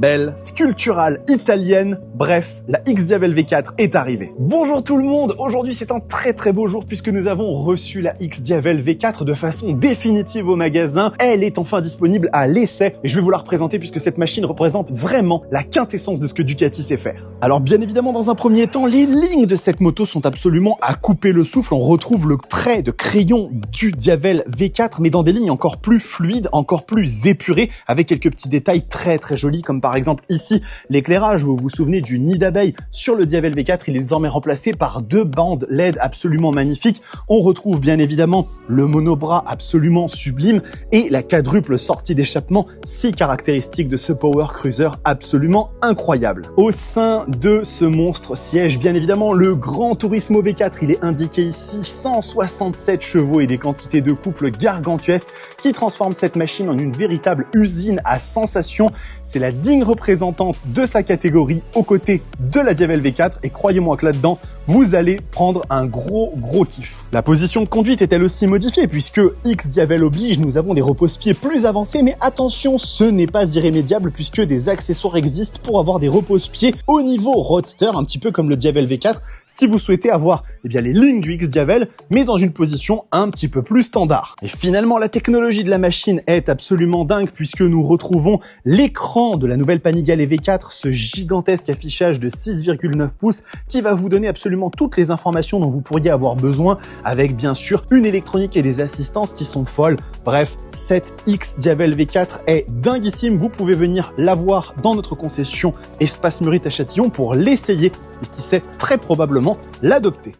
belle, sculpturale, italienne, bref, la X-Diavel V4 est arrivée. Bonjour tout le monde, aujourd'hui c'est un très beau jour puisque nous avons reçu la X-Diavel V4 de façon définitive au magasin. Elle est enfin disponible à l'essai et je vais vous la représenter puisque cette machine représente vraiment la quintessence de ce que Ducati sait faire. Alors bien évidemment, dans un premier temps, les lignes de cette moto sont absolument à couper le souffle. On retrouve le trait de crayon du Diavel V4 mais dans des lignes encore plus fluides, encore plus épurées, avec quelques petits détails très jolis comme par exemple ici l'éclairage. Vous vous souvenez du nid d'abeille sur le Diavel V4, il est désormais remplacé par deux bandes LED absolument magnifiques. On retrouve bien évidemment le monobras absolument sublime et la quadruple sortie d'échappement si caractéristique de ce Power Cruiser absolument incroyable. Au sein de ce monstre siège bien évidemment le Gran Turismo V4, il est indiqué ici 167 chevaux et des quantités de couple gargantuesques qui transforment cette machine en une véritable usine à sensations. C'est la digne représentante de sa catégorie aux côtés de la Diavel V4 et croyez-moi que là-dedans, vous allez prendre un gros kiff. La position de conduite est elle aussi modifiée puisque X-Diavel oblige, nous avons des repose-pieds plus avancés, mais attention, ce n'est pas irrémédiable puisque des accessoires existent pour avoir des repose-pieds au niveau roadster, un petit peu comme le Diavel V4, si vous souhaitez avoir les lignes du X-Diavel, mais dans une position un petit peu plus standard. Et finalement, la technologie de la machine est absolument dingue puisque nous retrouvons l'écran de la nouvelle Panigale V4, ce gigantesque affichage de 6,9 pouces qui va vous donner absolument toutes les informations dont vous pourriez avoir besoin, avec bien sûr une électronique et des assistances qui sont folles. Bref, cette X-Diavel V4 est dinguissime. Vous pouvez venir la voir dans notre concession Espace Murit à Châtillon pour l'essayer et qui sait très probablement l'adopter.